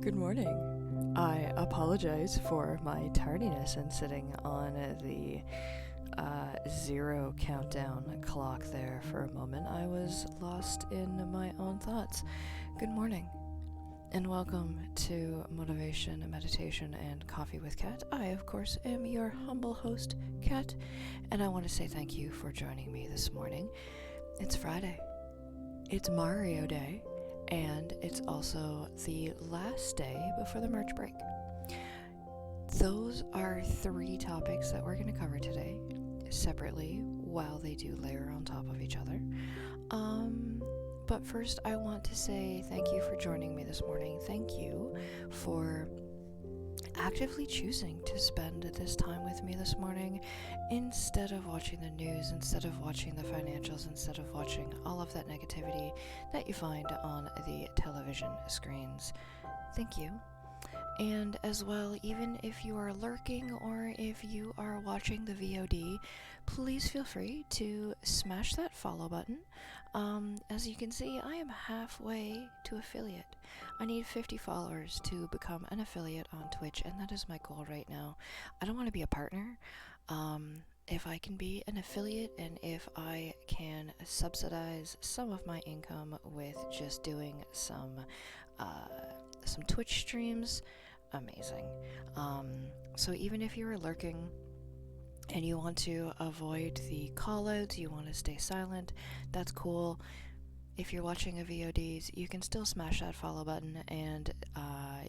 Good morning. I apologize for my tardiness and sitting on the zero countdown clock there for a moment. I was lost in my own thoughts. Good morning, and welcome to Motivation, Meditation, and Coffee with Kat. I, of course, am your humble host, Kat, and I want to say thank you for joining me this morning. It's Friday. It's Mar10 Day. And it's also the last day before the March break. Those are three topics that we're going to cover today separately while they do layer on top of each other. But first I want to say thank you for joining me this morning. Thank you for actively choosing to spend this time with me this morning instead of watching the news, instead of watching the financials, instead of watching all of that negativity that you find on the television screens. Thank you. And as well, even if you are lurking or if you are watching the VOD, please feel free to smash that follow button. As you can see, I am halfway to affiliate. I need 50 followers to become an affiliate on Twitch, and that is my goal right now. I don't want to be a partner. If I can be an affiliate and if I can subsidize some of my income with just doing some Twitch streams, amazing. So even if you are lurking and you want to avoid the call-outs, you want to stay silent, that's cool. If you're watching a VODs, you can still smash that follow button and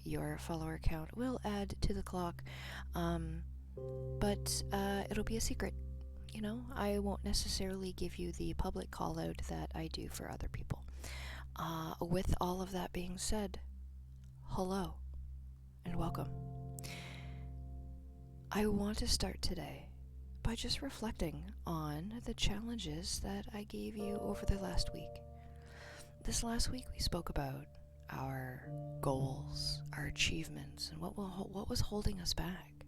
your follower count will add to the clock. But it'll be a secret. You know, I won't necessarily give you the public call-out that I do for other people. With all of that being said, hello and welcome. I want to start today by just reflecting on the challenges that I gave you over the last week. This last week we spoke about our goals, our achievements, and what was holding us back.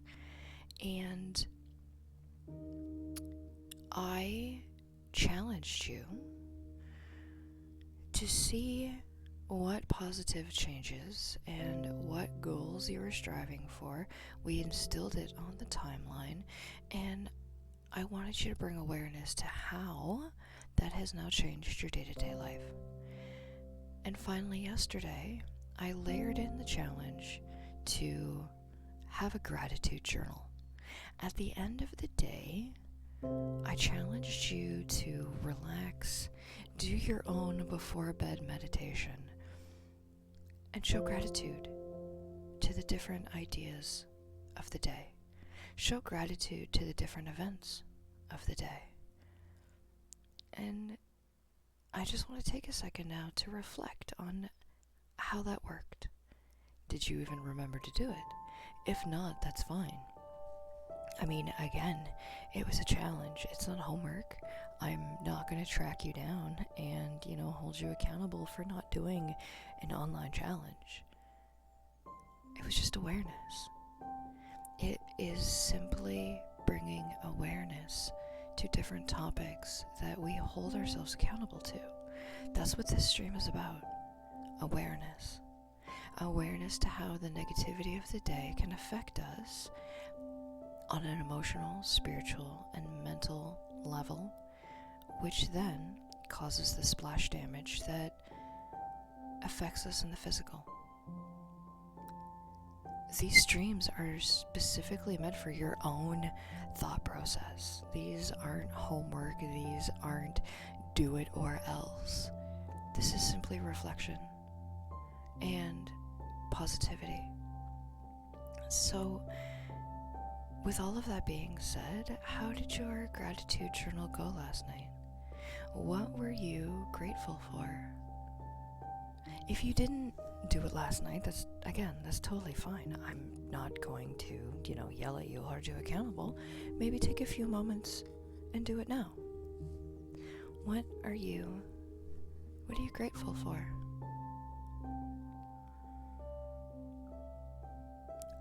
And I challenged you to see what positive changes and what goals you were striving for. We instilled it on the timeline, and I wanted you to bring awareness to how that has now changed your day-to-day life. And finally, yesterday, I layered in the challenge to have a gratitude journal. At the end of the day, I challenged you to relax, do your own before bed meditation, and show gratitude to the different ideas of the day. Show gratitude to the different events of the day. And I just want to take a second now to reflect on how that worked. Did you even remember to do it? If not, that's fine. I mean, again, it was a challenge. It's not homework. I'm not going to track you down and, hold you accountable for not doing an online challenge. It was just awareness. It is simply bringing awareness to different topics that we hold ourselves accountable to. That's what this stream is about. Awareness. Awareness to how the negativity of the day can affect us on an emotional, spiritual, and mental level, which then causes the splash damage that affects us in the physical. These streams are specifically meant for your own thought process. These aren't homework. These aren't do it or else. This is simply reflection and positivity. So, with all of that being said, how did your gratitude journal go last night? What were you grateful for? If you didn't do it last night, that's totally fine. I'm not going to, yell at you, hold you accountable. Maybe take a few moments and do it now. What are you grateful for?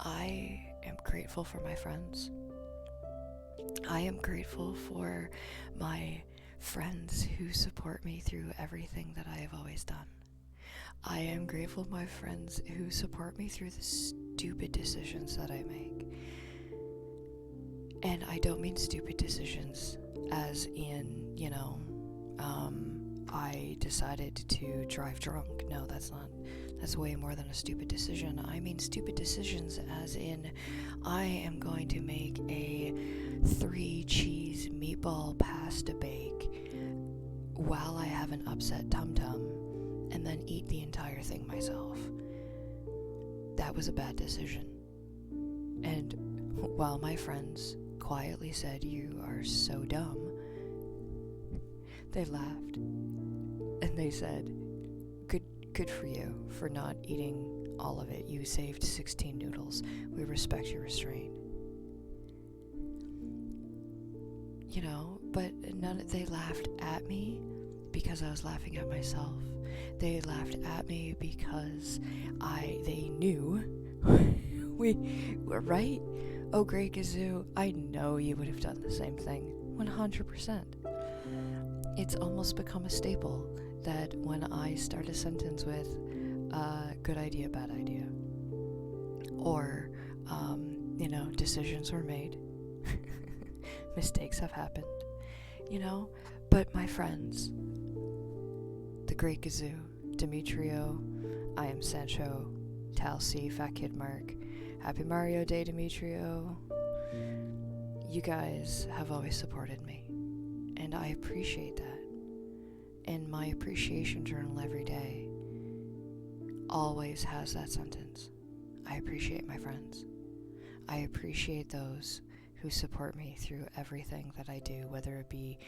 I am grateful for my friends. I am grateful for my friends who support me through everything that I have always done. I am grateful for my friends who support me through the stupid decisions that I make. And I don't mean stupid decisions as in, I decided to drive drunk. No, that's way more than a stupid decision. I mean stupid decisions as in, I am going to make a 3-cheese meatball pasta bake while I have an upset tum-tum and then eat the entire thing myself. That was a bad decision. And while my friends quietly said, "You are so dumb," they laughed. And they said, good for you for not eating all of it. You saved 16 noodles. We respect your restraint. But they laughed at me because I was laughing at myself. They laughed at me because they knew we were right. Oh, Grey Gazoo, I know you would have done the same thing. 100%. It's almost become a staple that when I start a sentence with good idea, bad idea, or decisions were made, mistakes have happened, but my friends, the Great Gazoo, Demetrio, I am Sancho, Tal C, Fat Kid Mark, Happy Mario Day, Demetrio, you guys have always supported me, and I appreciate that. And my appreciation journal every day always has that sentence. I appreciate my friends. I appreciate those who support me through everything that I do, whether it be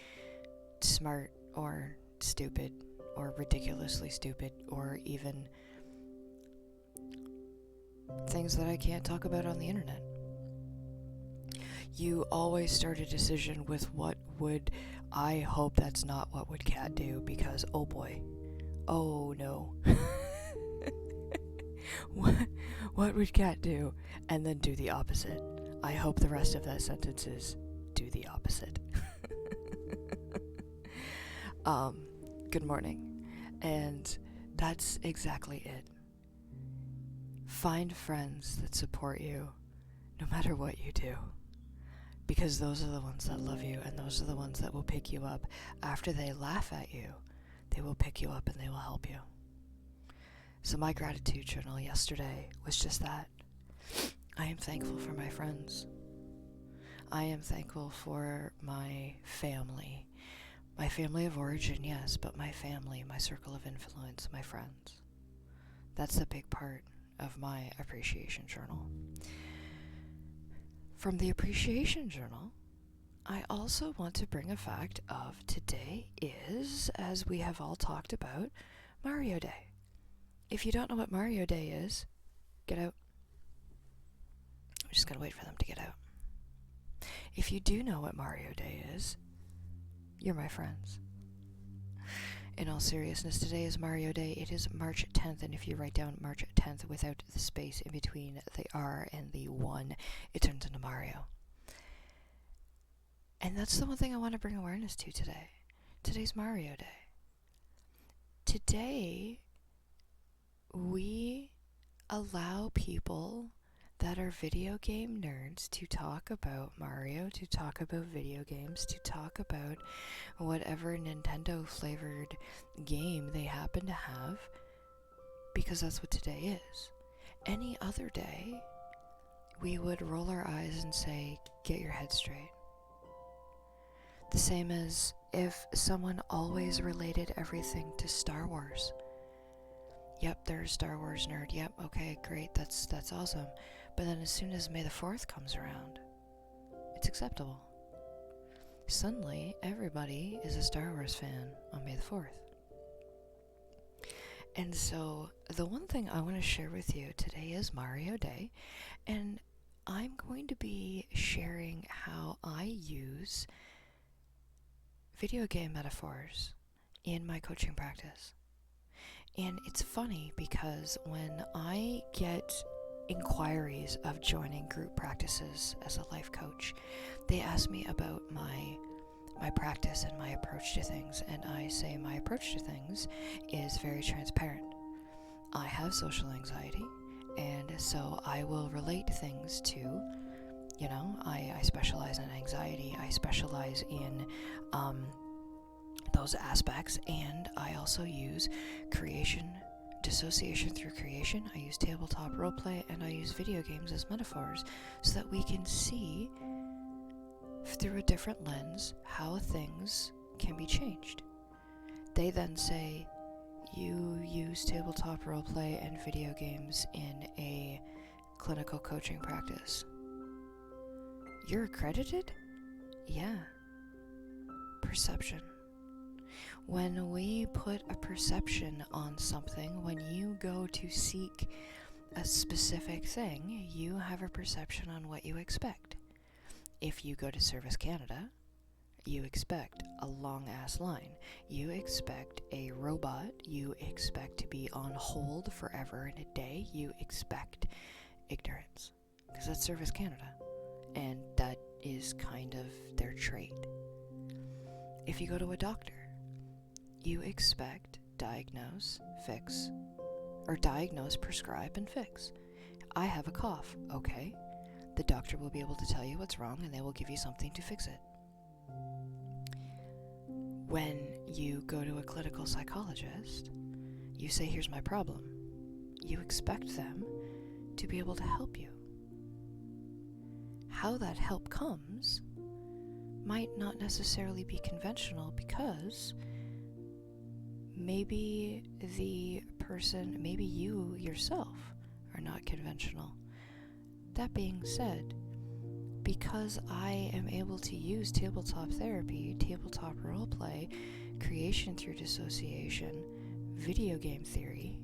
smart or stupid or ridiculously stupid or even things that I can't talk about on the internet. You always start a decision with what would I hope that's not what would Cat do, because oh boy, oh no. What would Cat do? And then do the opposite. I hope the rest of that sentence is do the opposite. Good morning. And that's exactly it. Find friends that support you no matter what you do. Because those are the ones that love you, and those are the ones that will pick you up after they laugh at you. They will pick you up and they will help you. So my gratitude journal yesterday was just that. I am thankful for my friends. I am thankful for my family. My family of origin, yes, but my family, my circle of influence, my friends. That's a big part of my appreciation journal. From the appreciation journal, I also want to bring a fact of today is, as we have all talked about, Mario Day. If you don't know what Mario Day is, get out. I'm just going to wait for them to get out. If you do know what Mario Day is, you're my friends. In all seriousness, today is Mario Day. It is March 10th, and if you write down March 10th without the space in between the R and the 1, it turns into Mario. And that's the one thing I want to bring awareness to today. Today's Mario Day. Today, we allow people that are video game nerds to talk about Mario, to talk about video games, to talk about whatever Nintendo flavored game they happen to have, because that's what today is. Any other day, we would roll our eyes and say, get your head straight. The same as if someone always related everything to Star Wars. Yep, they're a Star Wars nerd. Yep, okay, great, that's awesome. But then as soon as May the 4th comes around, it's acceptable. Suddenly, everybody is a Star Wars fan on May the 4th. And so, the one thing I want to share with you today is Mario Day, and I'm going to be sharing how I use video game metaphors in my coaching practice. And it's funny because when I get inquiries of joining group practices as a life coach, they ask me about my practice and my approach to things, and I say my approach to things is very transparent. I have social anxiety, and so I will relate things to, I specialize in anxiety, I specialize in those aspects, and I also use dissociation through creation. I use tabletop roleplay, and I use video games as metaphors so that we can see through a different lens how things can be changed. They then say, you use tabletop roleplay and video games in a clinical coaching practice. You're accredited? Yeah. Perception. When we put a perception on something, when you go to seek a specific thing, you have a perception on what you expect. If you go to Service Canada, you expect a long-ass line. You expect a robot. You expect to be on hold forever and a day. You expect ignorance. Because that's Service Canada. And that is kind of their trait. If you go to a doctor, you expect diagnose, prescribe, and fix. I have a cough. Okay. The doctor will be able to tell you what's wrong, and they will give you something to fix it. When you go to a clinical psychologist, you say, here's my problem. You expect them to be able to help you. How that help comes might not necessarily be conventional, because maybe you yourself are not conventional. That being said, because I am able to use tabletop therapy, tabletop roleplay, creation through dissociation, video game theory,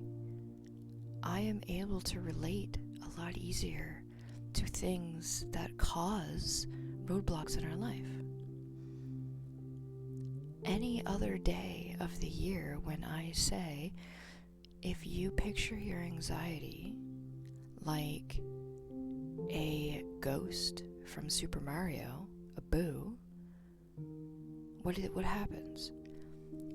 I am able to relate a lot easier to things that cause roadblocks in our life. Any other day of the year, when I say, if you picture your anxiety like a ghost from Super Mario, a Boo, what happens?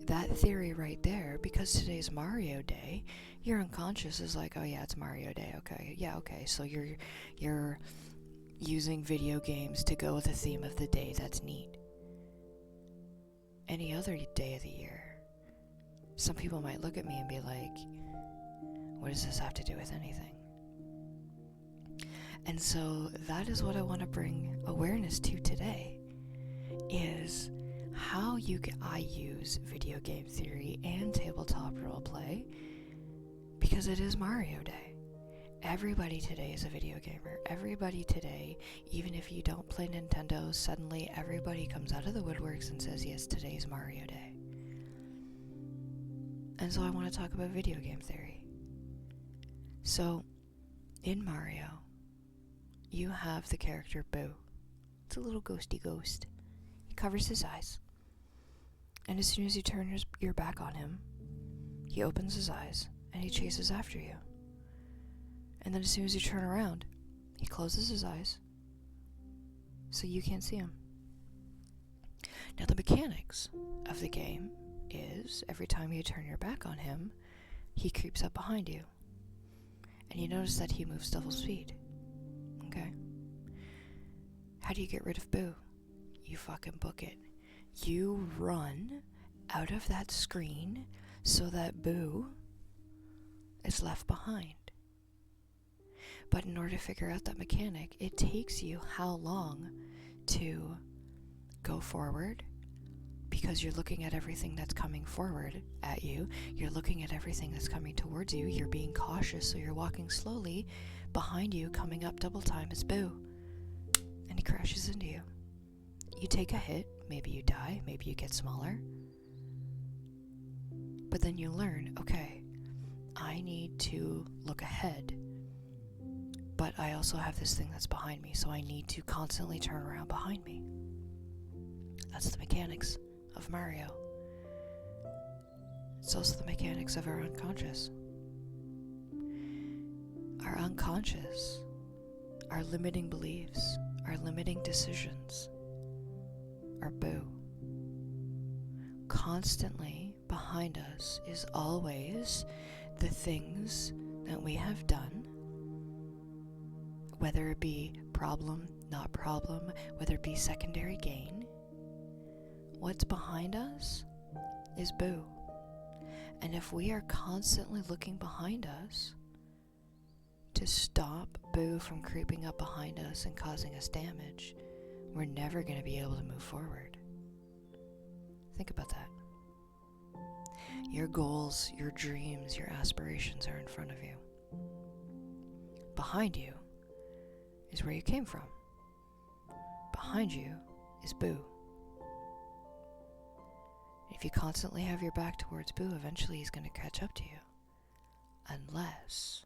That theory right there, because today's Mario Day, your unconscious is like, oh yeah, it's Mario Day, okay, yeah, okay, so you're using video games to go with the theme of the day. That's neat. Any other day of the year, some people might look at me and be like, what does this have to do with anything? And so that is what I want to bring awareness to today, is how I use video game theory and tabletop roleplay, because it is Mario Day. Everybody today is a video gamer. Everybody today, even if you don't play Nintendo, suddenly everybody comes out of the woodworks and says, yes, today's Mario Day. And so I want to talk about video game theory. So, in Mario, you have the character Boo. It's a little ghosty ghost. He covers his eyes. And as soon as you turn your back on him, he opens his eyes and he chases after you. And then as soon as you turn around, he closes his eyes so you can't see him. Now the mechanics of the game is every time you turn your back on him, he creeps up behind you. And you notice that he moves double speed. Okay? How do you get rid of Boo? You fucking book it. You run out of that screen so that Boo is left behind. But in order to figure out that mechanic, it takes you how long to go forward? Because you're looking at everything that's coming forward at you. You're looking at everything that's coming towards you. You're being cautious, so you're walking slowly. Behind you, coming up double time, is Boo. And he crashes into you. You take a hit. Maybe you die. Maybe you get smaller. But then you learn, okay, I need to look ahead. But I also have this thing that's behind me, so I need to constantly turn around behind me. That's the mechanics of Mario. It's also the mechanics of our unconscious. Our unconscious, our limiting beliefs, our limiting decisions, our Boo. Constantly behind us is always the things that we have done, whether it be problem, not problem, whether it be secondary gain, what's behind us is Boo. And if we are constantly looking behind us to stop Boo from creeping up behind us and causing us damage, we're never going to be able to move forward. Think about that. Your goals, your dreams, your aspirations are in front of you. Behind you is where you came from. Behind you is Boo. If you constantly have your back towards Boo, eventually he's going to catch up to you. Unless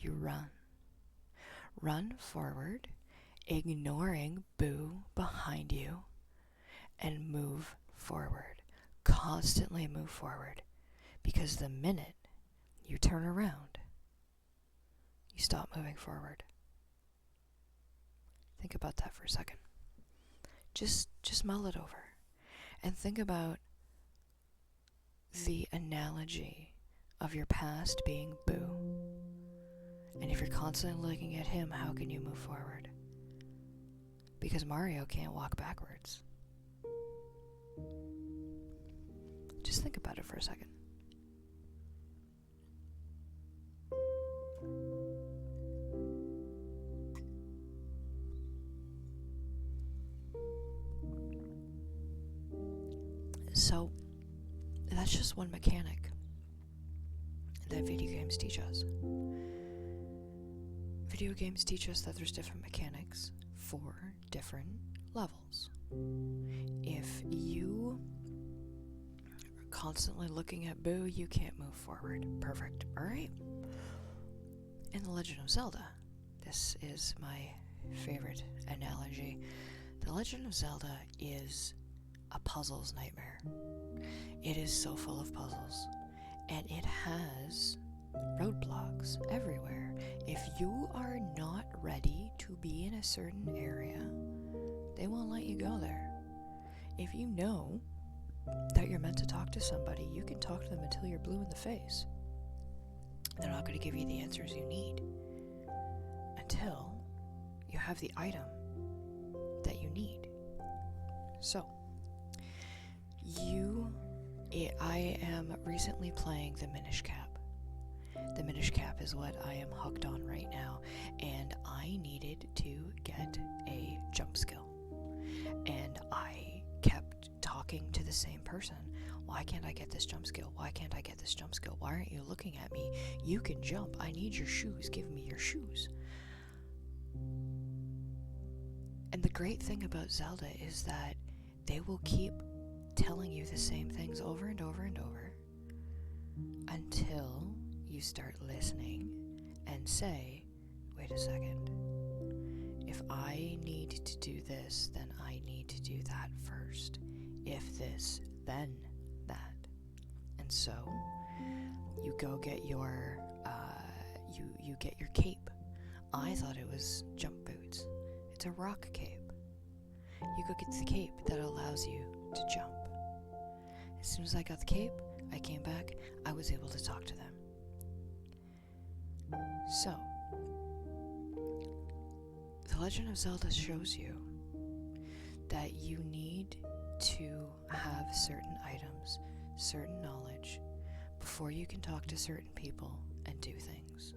you run. Run forward, ignoring Boo behind you, and move forward. Constantly move forward. Because the minute you turn around, you stop moving forward. Think about that for a second. Just mull it over. And think about the analogy of your past being Boo. And if you're constantly looking at him, how can you move forward? Because Mario can't walk backwards. Just think about it for a second. So, that's just one mechanic that video games teach us. Video games teach us that there's different mechanics for different levels. If you are constantly looking at Boo, you can't move forward. Perfect. Alright. In The Legend of Zelda, this is my favorite analogy. The Legend of Zelda is a puzzles nightmare. It is so full of puzzles, and it has roadblocks everywhere. If you are not ready to be in a certain area, they won't let you go there. If you know that you're meant to talk to somebody, you can talk to them until you're blue in the face. They're not going to give you the answers you need until you have the item that you need. So, I am recently playing the Minish Cap. The Minish Cap is what I am hooked on right now, and I needed to get a jump skill. And I kept talking to the same person. Why can't I get this jump skill? Why can't I get this jump skill? Why aren't you looking at me? You can jump. I need your shoes. Give me your shoes. And the great thing about Zelda is that they will keep telling you the same things over and over and over until you start listening and say, wait a second, if I need to do this, then I need to do that first. If this, then that. And so you go get your you get your cape. I thought it was jump boots. It's a rock cape. You go get the cape that allows you to jump. As soon as I got the cape, I came back, I was able to talk to them. So, The Legend of Zelda shows you that you need to have certain items, certain knowledge, before you can talk to certain people and do things.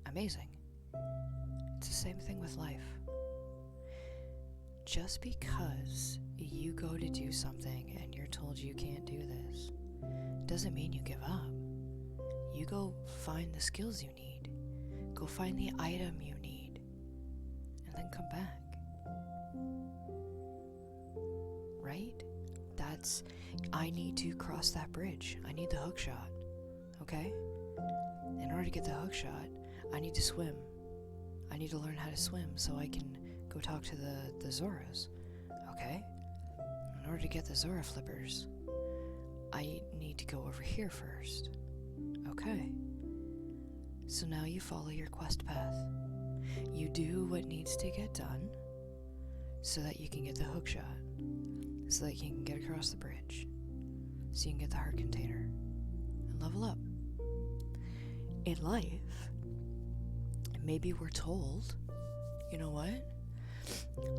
Amazing. It's the same thing with life. Just because you go to do something and you're told you can't do this, doesn't mean you give up. You go find the skills you need. Go find the item you need. And then come back. Right? I need to cross that bridge. I need the hook shot. Okay? In order to get the hook shot, I need to swim. I need to learn how to swim so I can go talk to the Zoras. Okay? In order to get the Zora flippers, I need to go over here first. Okay. So now you follow your quest path. You do what needs to get done so that you can get the hook shot, so that you can get across the bridge, so you can get the heart container, and level up. In life, maybe we're told, you know what?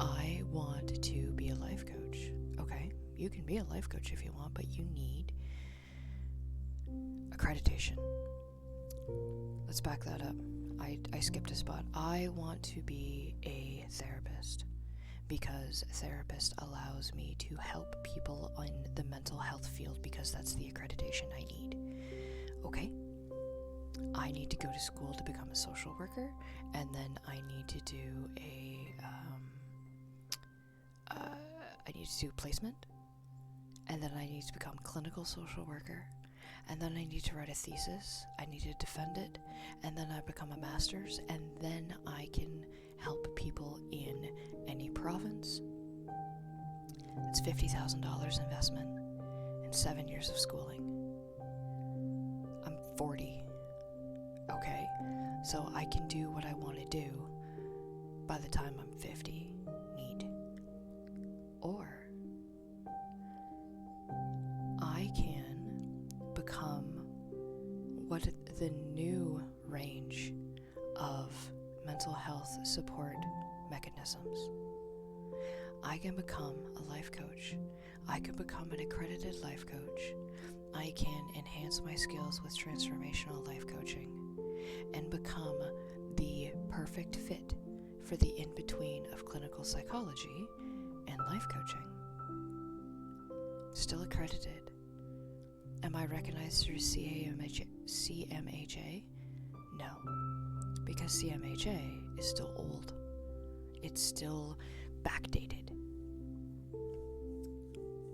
I want to be a life coach. Okay, you can be a life coach if you want, but you need accreditation. Let's back that up. I skipped a spot. I want to be a therapist because a therapist allows me to help people in the mental health field because that's the accreditation I need. Okay? I need to go to school to become a social worker, and then I need to do placement, and then I need to become clinical social worker, and then I need to write a thesis, I need to defend it, and then I become a master's, and then I can help people in any province. It's $50,000 investment in 7 years of schooling. I'm 40. Okay, so I can do what I want to do by the time I'm 50. Neat. Or I can become what the new range of mental health support mechanisms. I can become a life coach. I can become an accredited life coach. I can enhance my skills with transformational life coaching and become the perfect fit for the in-between of clinical psychology and life coaching. Still accredited. Am I recognized through CMHA? No, because CMHA is still old. It's still backdated.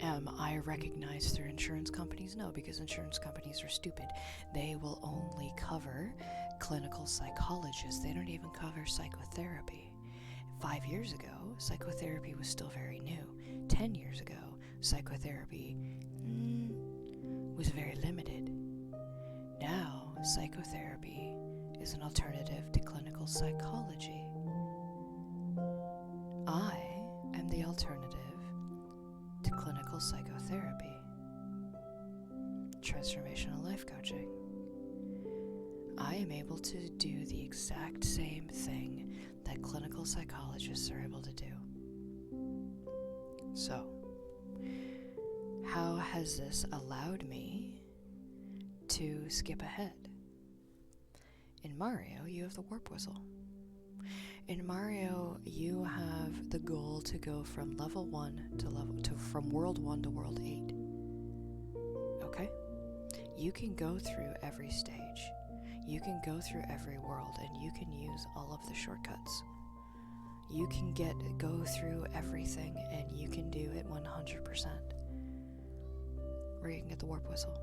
Am I recognized through insurance companies? No, because insurance companies are stupid. They will only cover clinical psychologists. They don't even cover psychotherapy. 5 years ago, psychotherapy was still very new. 10 years ago, psychotherapy was very limited. Now, psychotherapy is an alternative to clinical psychology. I am the alternative to clinical psychotherapy, transformational life coaching. I am able to do the exact same thing that clinical psychologists are able to do. So, how has this allowed me to skip ahead? In Mario, you have the warp whistle. In Mario, you have the goal to go from level 1 from world 1 to world 8. Okay? You can go through every stage. You can go through every world, and you can use all of the shortcuts. You can go through everything, and you can do it 100%. Or you can get the warp whistle,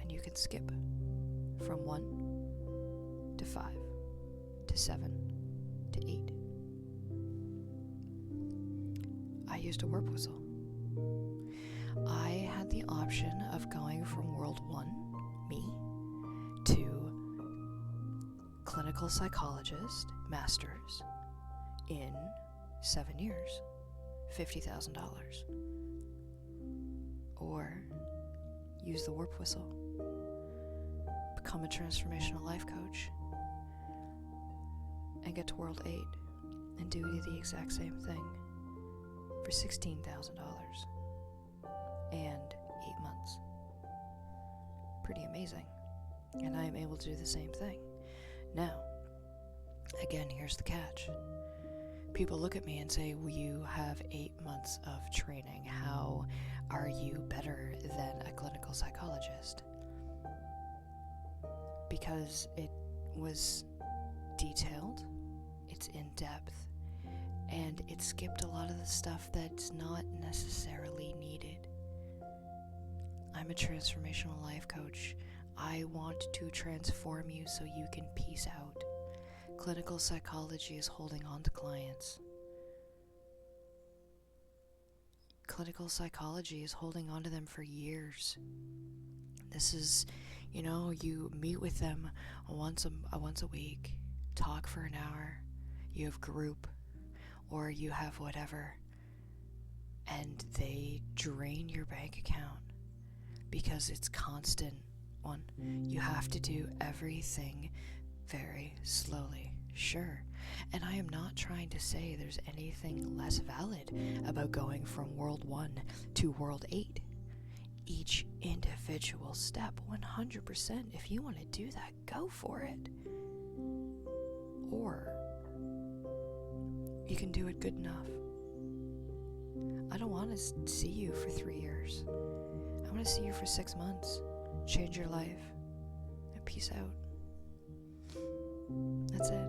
and you can skip from 1 to 5 to 7 to 8. I used a warp whistle. I had the option of going from world 1, me, to clinical psychologist, master's, in 7 years, $50,000. Or use the warp whistle, become a transformational life coach, and get to world 8 and do the exact same thing for $16,000 and 8 months. Pretty amazing. And I am able to do the same thing. Now, again, here's the catch. People look at me and say, well, you have 8 months of training. How are you better than a clinical psychologist? Because it was detailed, it's in depth, and it skipped a lot of the stuff that's not necessarily needed. I'm a transformational life coach. I want to transform you so you can peace out. Clinical psychology is holding on to clients. Clinical psychology is holding on to them for years. This is, you meet with them once a week, talk for an hour, you have group, or you have whatever, and they drain your bank account because it's constant one. You have to do everything very slowly, sure. And I am not trying to say there's anything less valid about going from World 1 to World 8. Each individual step, 100%, if you want to do that, go for it. Or you can do it good enough. I don't want to see you for 3 years. I want to see you for 6 months. Change your life. And peace out. That's it.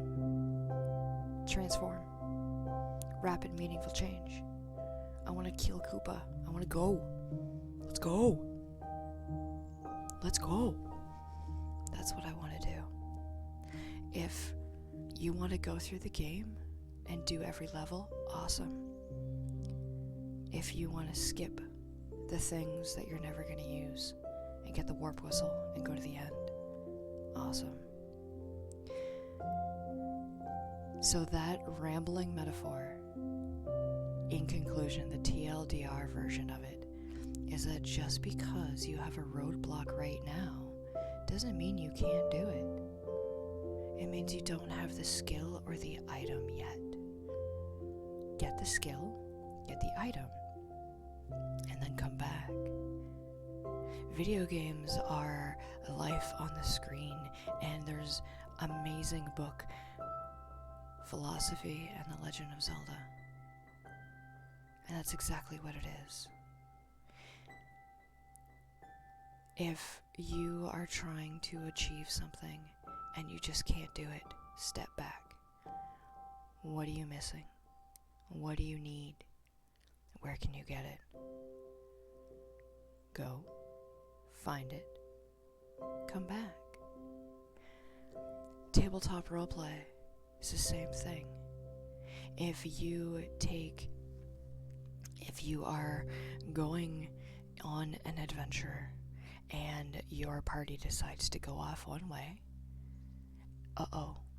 Transform. Rapid, meaningful change. I want to kill Koopa. I want to go. Let's go. Let's go. That's what I want to do. If you want to go through the game and do every level, awesome. If you want to skip the things that you're never going to use and get the warp whistle and go to the end, awesome. So that rambling metaphor, in conclusion, the TLDR version of it, is that just because you have a roadblock right now doesn't mean you can't do it. It means you don't have the skill or the item yet. Get the skill, get the item, and then come back. Video games are life on the screen, and there's amazing book, Philosophy and the Legend of Zelda. And that's exactly what it is. If you are trying to achieve something and you just can't do it, step back. What are you missing? What do you need? Where can you get it? Go, find it, come back. Tabletop roleplay is the same thing. If you are going on an adventure and your party decides to go off one way,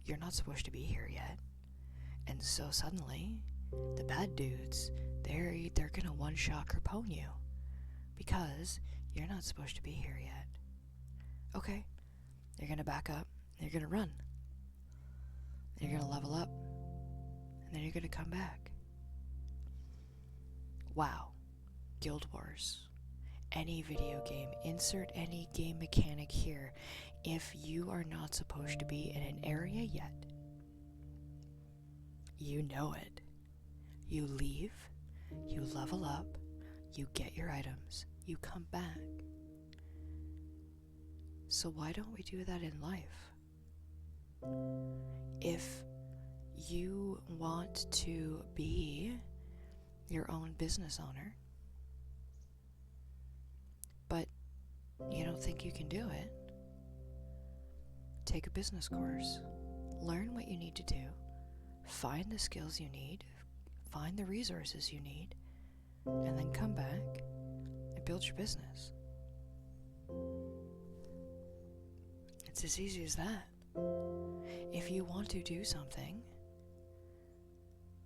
you're not supposed to be here yet. And so suddenly, the bad dudes, they're gonna one-shot Capone you because you're not supposed to be here yet. Okay, you're gonna back up, you're gonna run, you're gonna level up, and then you're gonna come back. Wow. Guild Wars. Any video game, insert any game mechanic here. If you are not supposed to be in an area yet, you know it. You leave, you level up, you get your items, you come back. So why don't we do that in life? If you want to be your own business owner, but you don't think you can do it, take a business course, learn what you need to do, find the skills you need, find the resources you need, and then come back and build your business. It's as easy as that. If you want to do something,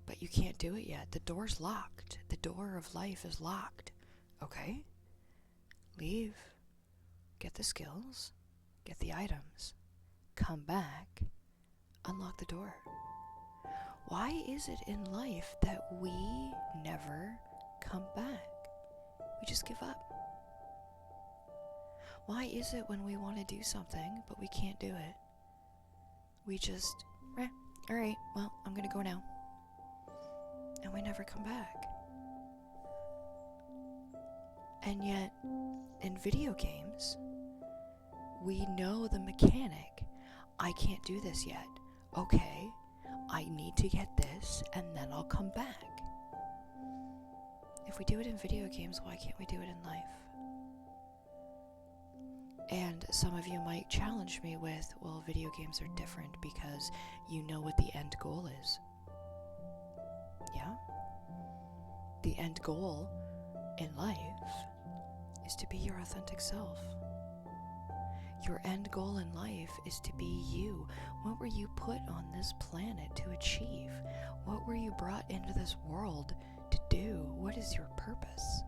but you can't do it yet, the door's locked. The door of life is locked. Okay? Leave. Get the skills. Get the items. Come back. Unlock the door. Why is it in life that we never come back? We just give up. Why is it when we want to do something, but we can't do it, we just, alright, well, I'm gonna go now. And we never come back. And yet, in video games, we know the mechanic. I can't do this yet. Okay, I need to get this, and then I'll come back. If we do it in video games, why can't we do it in life? And some of you might challenge me with, well, video games are different because you know what the end goal is. Yeah? The end goal in life is to be your authentic self. Your end goal in life is to be you. What were you put on this planet to achieve? What were you brought into this world to do? What is your purpose?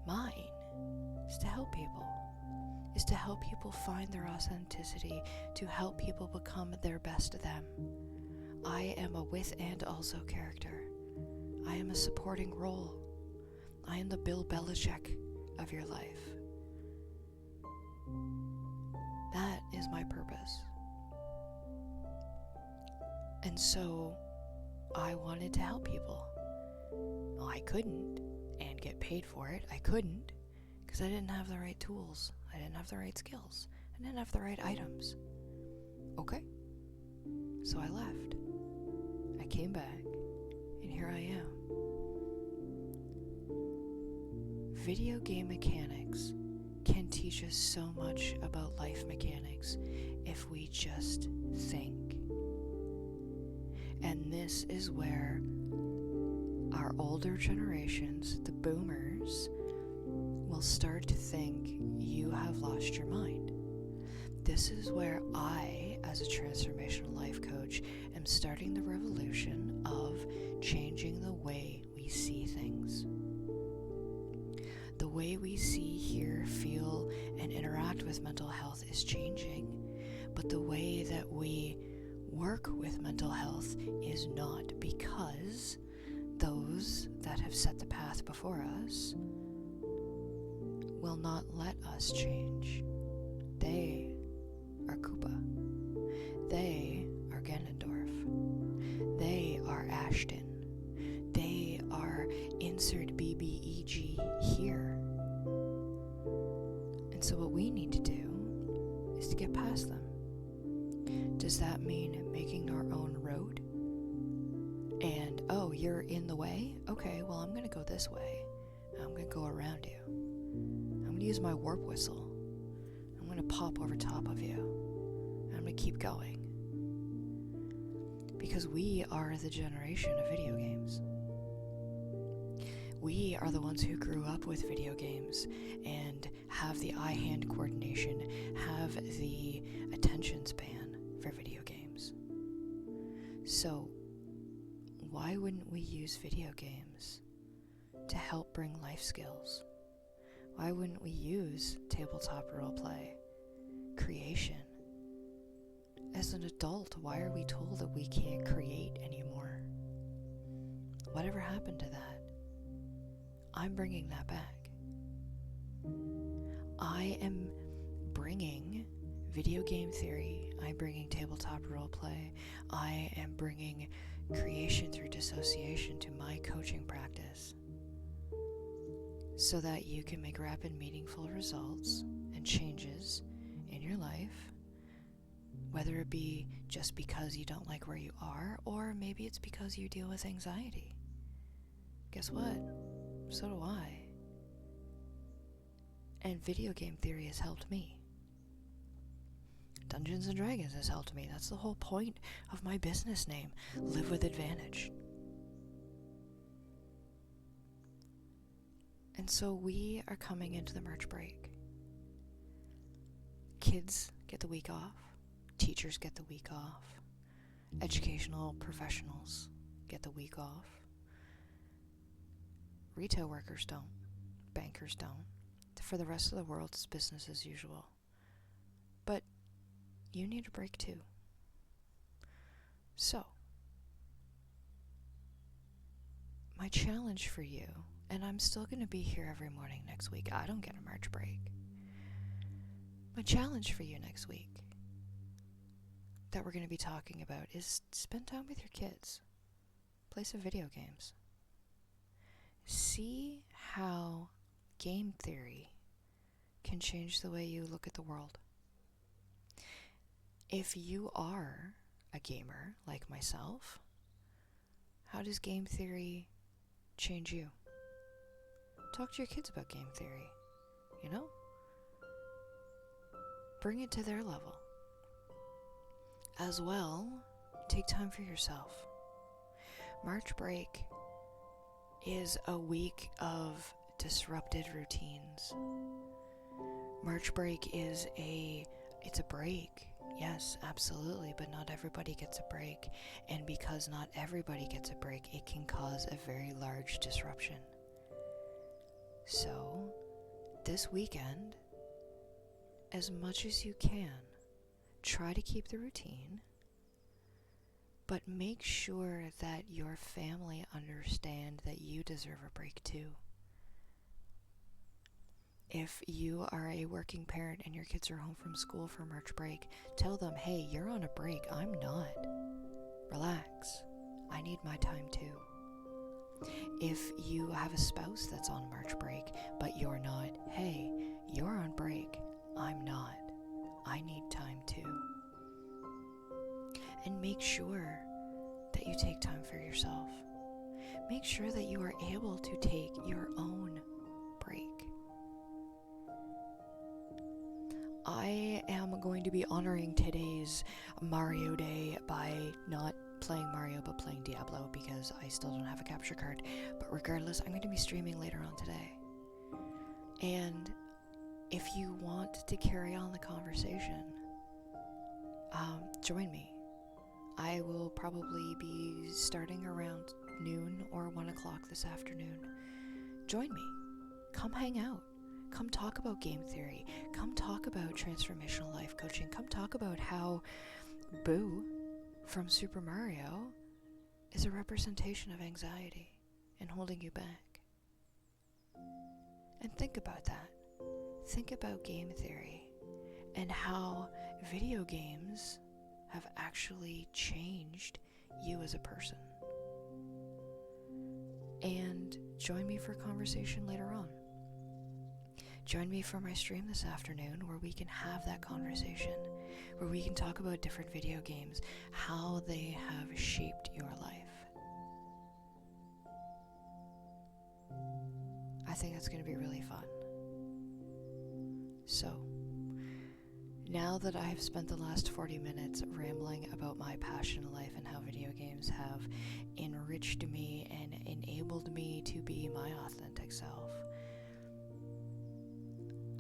Mine is to help people. Is to help people find their authenticity, to help people become their best them. I am a with and also character. I am a supporting role. I am the Bill Belichick of your life. That is my purpose. And so I wanted to help people. Well, I couldn't, and get paid for it. I couldn't, because I didn't have the right tools. I didn't have the right skills. I didn't have the right items. Okay. So I left. I came back, and here I am. Video game mechanics can teach us so much about life mechanics if we just think. And this is where our older generations, the boomers, will start to think you have lost your mind. This is where I, as a transformational life coach, am starting the revolution of changing the way we see things. The way we see, hear, feel, and interact with mental health is changing, but the way that we work with mental health is not, because those that have set the path before us will not let us change. They are Koopa. They are Ganondorf. They are Ashton. They are insert BBEG here. And so what we need to do is to get past them. Does that mean making our own road? And, oh, you're in the way? Okay, well, I'm going to go this way. I'm going to go around you. I'm going to use my warp whistle. I'm going to pop over top of you. And I'm going to keep going. Because we are the generation of video games. We are the ones who grew up with video games and have the eye-hand coordination, have the attention span for video games. So, why wouldn't we use video games to help bring life skills? Why wouldn't we use tabletop roleplay, creation? As an adult, why are we told that we can't create anymore? Whatever happened to that? I'm bringing that back. I am bringing video game theory. I'm bringing tabletop roleplay. I am bringing creation through dissociation to my coaching practice so that you can make rapid, meaningful results and changes in your life, whether it be just because you don't like where you are, or maybe it's because you deal with anxiety. Guess what? So do I. And video game theory has helped me. Dungeons and Dragons has helped me. That's the whole point of my business name, Live with Advantage. And so we are coming into the March break. Kids get the week off. Teachers get the week off. Educational professionals get the week off. Retail workers don't. Bankers don't. For the rest of the world, it's business as usual. But you need a break too. So, my challenge for you, and I'm still going to be here every morning next week. I don't get a March break. My challenge for you next week that we're going to be talking about is spend time with your kids. Play some video games. See how game theory can change the way you look at the world. If you are a gamer like myself, how does game theory change you? Talk to your kids about game theory, you know? Bring it to their level. As well, take time for yourself. March break is a week of disrupted routines. March break is it's a break. Yes, absolutely, but not everybody gets a break. And because not everybody gets a break, it can cause a very large disruption. So, this weekend, as much as you can, try to keep the routine, but make sure that your family understand that you deserve a break too. If you are a working parent and your kids are home from school for March break, tell them, hey, you're on a break, I'm not. Relax. I need my time too. If you have a spouse that's on March break, but you're not, hey, you're on break, I'm not. I need time too. And make sure that you take time for yourself. Make sure that you are able to take your own break. I am going to be honoring today's Mario Day by not playing Mario but playing Diablo because I still don't have a capture card. But regardless, I'm going to be streaming later on today. And if you want to carry on the conversation, join me. I will probably be starting around noon or 1 o'clock this afternoon. Join me. Come hang out. Come talk about game theory. Come talk about transformational life coaching. Come talk about how Boo from Super Mario is a representation of anxiety and holding you back. And think about that. Think about game theory and how video games have actually changed you as a person. And join me for a conversation later on. Join me for my stream this afternoon where we can have that conversation, where we can talk about different video games, how they have shaped your life. I think that's going to be really fun. So, now that I have spent the last 40 minutes rambling about my passion in life and how video games have enriched me and enabled me to be my authentic self,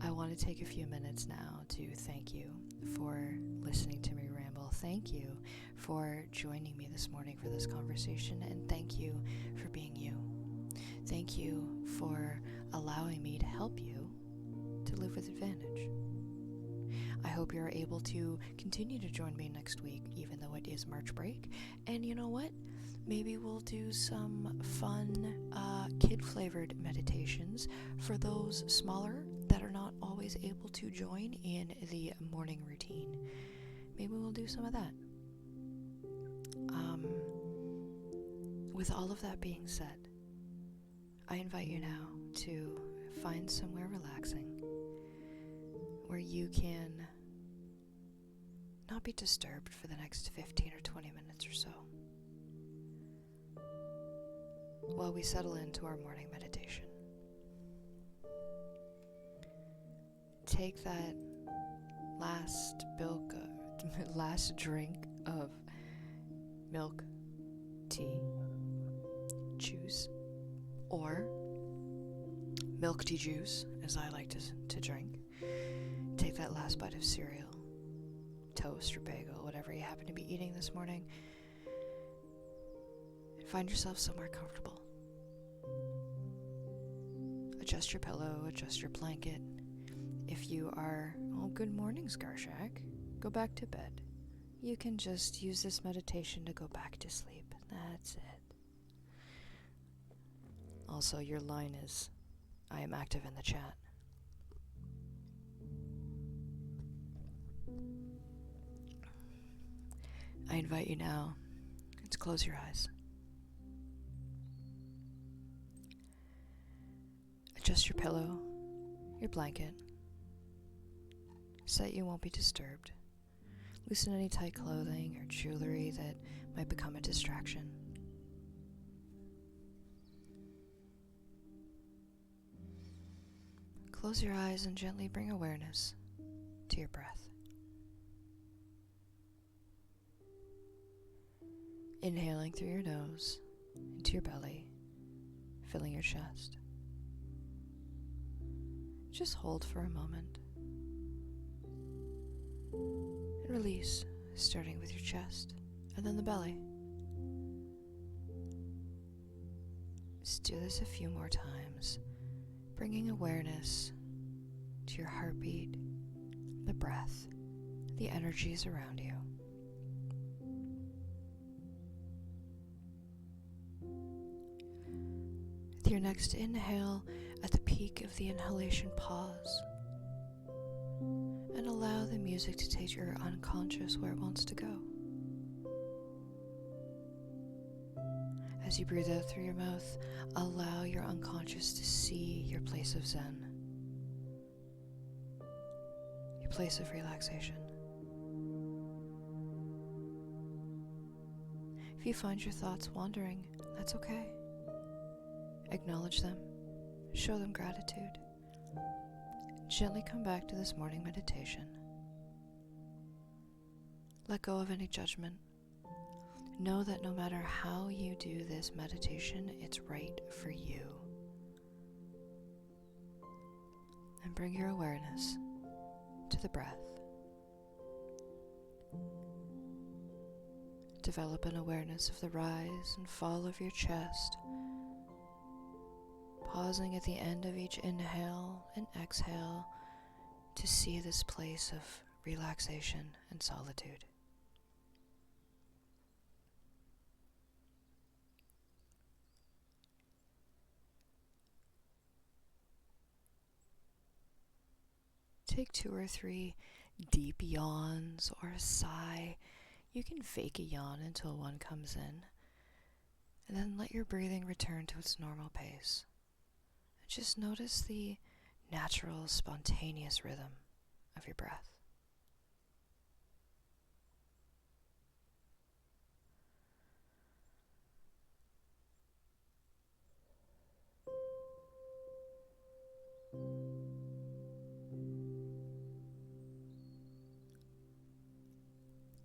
I want to take a few minutes now to thank you for listening to me ramble. Thank you for joining me this morning for this conversation, and thank you for being you. Thank you for allowing me to help you to live with advantage. I hope you're able to continue to join me next week, even though it is March break. And you know what? Maybe we'll do some fun kid-flavored meditations for those smaller that are not always able to join in the morning routine. Maybe we'll do some of that. With all of that being said, I invite you now to find somewhere relaxing where you can not be disturbed for the next 15 or 20 minutes or so while we settle into our morning meditation. Take that last drink of milk, tea, juice, or milk tea juice, as I like to drink. Take that last bite of cereal, toast or bagel, whatever you happen to be eating this morning, and find yourself somewhere comfortable. Adjust your pillow, adjust your blanket. If you are, good morning, Scarshak, go back to bed. You can just use this meditation to go back to sleep. That's it. Also, your line is, I am active in the chat. I invite you now to close your eyes. Adjust your pillow, your blanket, so that you won't be disturbed. Loosen any tight clothing or jewelry that might become a distraction. Close your eyes and gently bring awareness to your breath. Inhaling through your nose into your belly, filling your chest. Just hold for a moment. And release, starting with your chest and then the belly. Let's do this a few more times, bringing awareness to your heartbeat, the breath, the energies around you. With your next inhale, at the peak of the inhalation, pause and allow the music to take your unconscious where it wants to go. As you breathe out through your mouth, allow your unconscious to see your place of Zen, your place of relaxation. If you find your thoughts wandering, that's okay. Acknowledge them, show them gratitude. Gently come back to this morning meditation. Let go of any judgment. Know that no matter how you do this meditation, it's right for you. And bring your awareness to the breath. Develop an awareness of the rise and fall of your chest, pausing at the end of each inhale and exhale to see this place of relaxation and solitude. Take 2 or 3 deep yawns or a sigh. You can fake a yawn until one comes in, and then let your breathing return to its normal pace. Just notice the natural, spontaneous rhythm of your breath.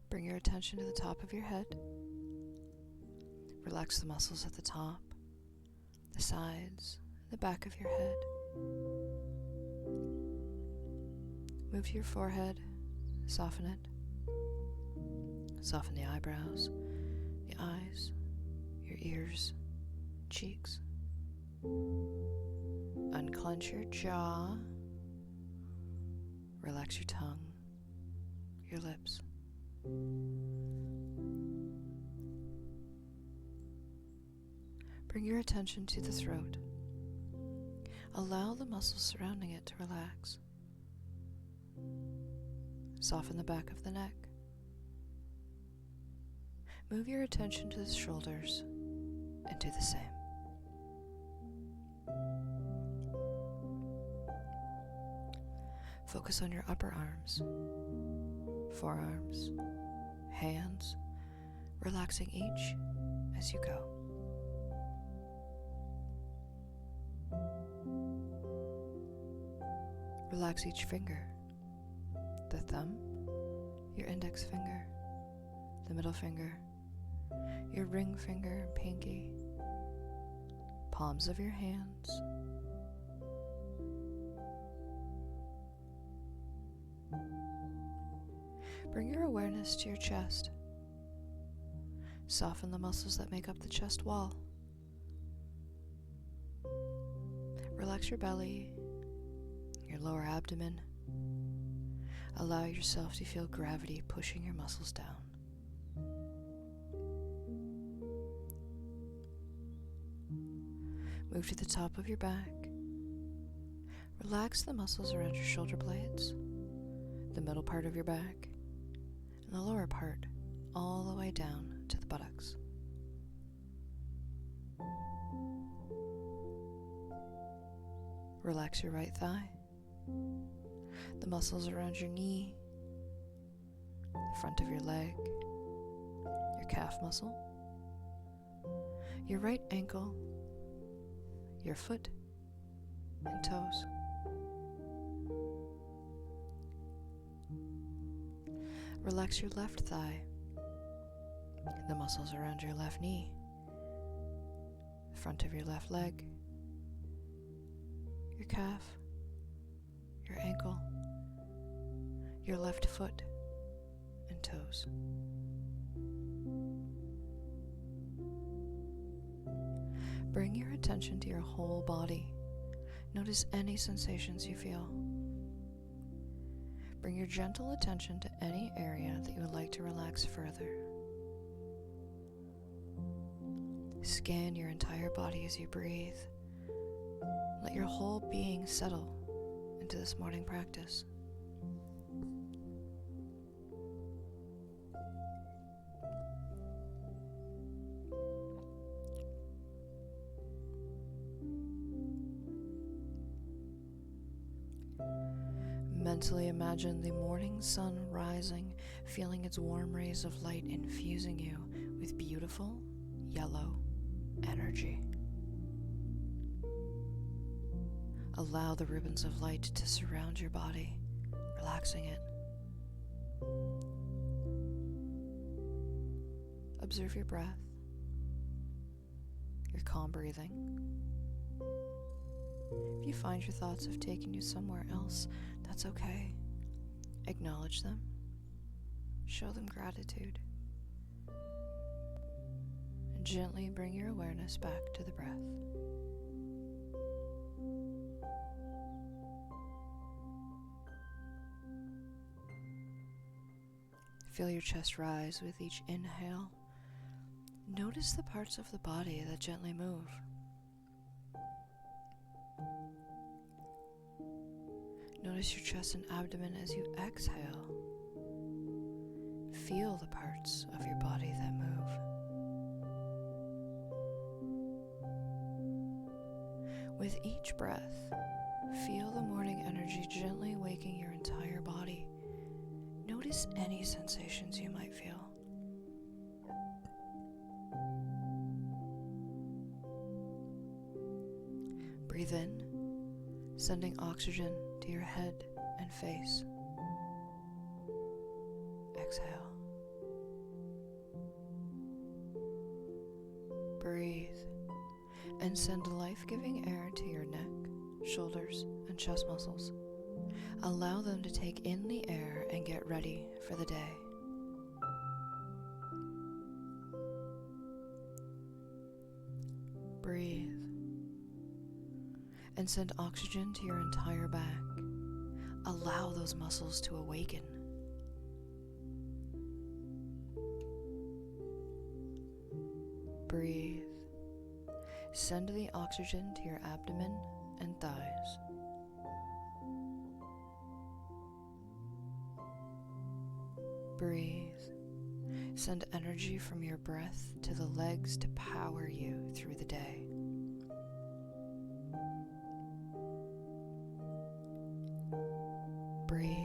Bring your attention to the top of your head. Relax the muscles at the top, the sides, the back of your head. Move to your forehead, soften it. Soften the eyebrows, the eyes, your ears, cheeks. Unclench your jaw. Relax your tongue, your lips. Bring your attention to the throat. Allow the muscles surrounding it to relax. Soften the back of the neck. Move your attention to the shoulders and do the same. Focus on your upper arms, forearms, hands, relaxing each as you go. Relax each finger, the thumb, your index finger, the middle finger, your ring finger and pinky, palms of your hands. Bring your awareness to your chest. Soften the muscles that make up the chest wall. Relax your belly, your lower abdomen. Allow yourself to feel gravity pushing your muscles down. Move to the top of your back. Relax the muscles around your shoulder blades, the middle part of your back, and the lower part all the way down to the buttocks. Relax your right thigh, the muscles around your knee, the front of your leg, your calf muscle, your right ankle, your foot and toes. Relax your left thigh, the muscles around your left knee, the front of your left leg, your calf, your ankle, your left foot and toes. Bring your attention to your whole body. Notice any sensations you feel. Bring your gentle attention to any area that you would like to relax further. Scan your entire body as you breathe. Let your whole being settle into this morning practice. Mentally imagine the morning sun rising, feeling its warm rays of light infusing you with beautiful yellow energy. Allow the ribbons of light to surround your body, relaxing it. Observe your breath, your calm breathing. If you find your thoughts have taken you somewhere else, that's okay. Acknowledge them. Show them gratitude. And gently bring your awareness back to the breath. Feel your chest rise with each inhale. Notice the parts of the body that gently move. Notice your chest and abdomen as you exhale. Feel the parts of your body that move. With each breath, feel the morning energy gently waking your entire body. Notice any sensations you might feel. Breathe in, sending oxygen to your head and face. Exhale. Breathe and send life-giving air to your neck, shoulders, and chest muscles. Allow them to take in the air and get ready for the day. Breathe and send oxygen to your entire back. Allow those muscles to awaken. Breathe. Send the oxygen to your abdomen and thighs. Breathe. Send energy from your breath to the legs to power you through the day. Breathe.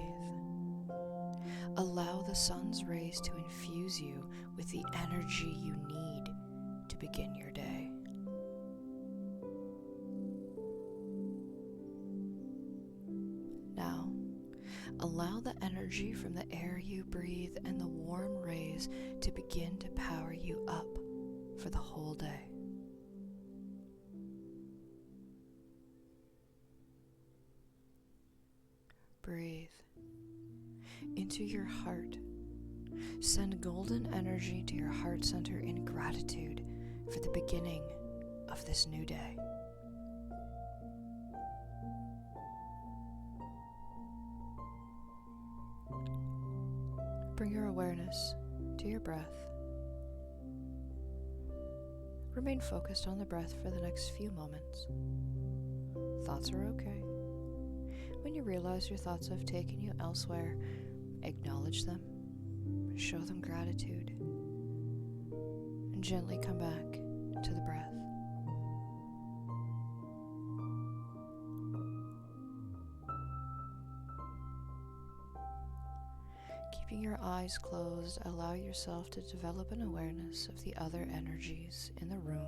Allow the sun's rays to infuse you with the energy you need to begin your day. Now, allow the energy from the air you breathe and the warm rays to begin to power you up for the whole day. Breathe into your heart. Send golden energy to your heart center in gratitude for the beginning of this new day. Bring your awareness to your breath. Remain focused on the breath for the next few moments. Thoughts are okay. When you realize your thoughts have taken you elsewhere, acknowledge them, show them gratitude, and gently come back to the breath. Keeping your eyes closed, allow yourself to develop an awareness of the other energies in the room.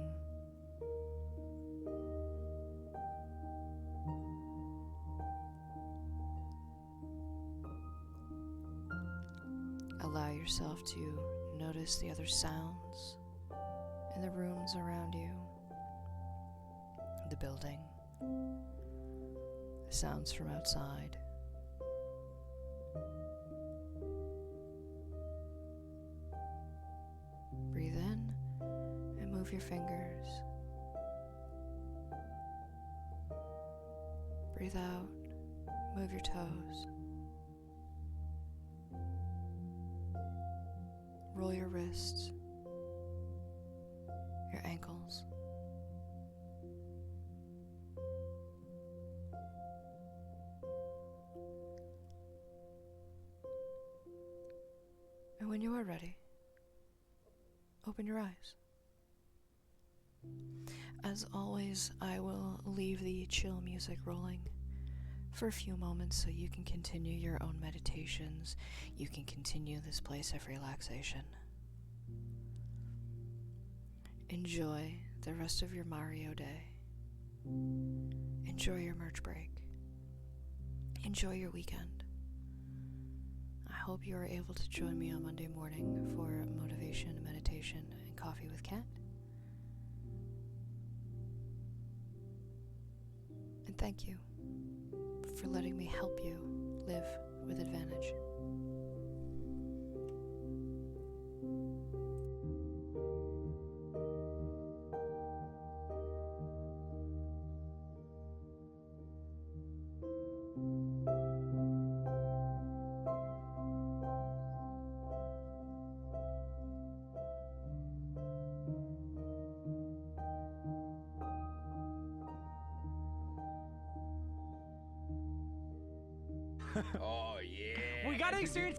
Allow yourself to notice the other sounds in the rooms around you, the building, the sounds from outside. Breathe in and move your fingers. Breathe out, move your toes. roll your wrists, your ankles. And when you are ready, open your eyes. As always, I will leave the chill music rolling for a few moments so you can continue your own meditations. You can continue this place of relaxation. Enjoy the rest of your Mario day. Enjoy your merch break. Enjoy your weekend. I hope you are able to join me on Monday morning for motivation, meditation, and coffee with Kat. And thank you for letting me help you live with advantage. Oh, yeah. We gotta experience.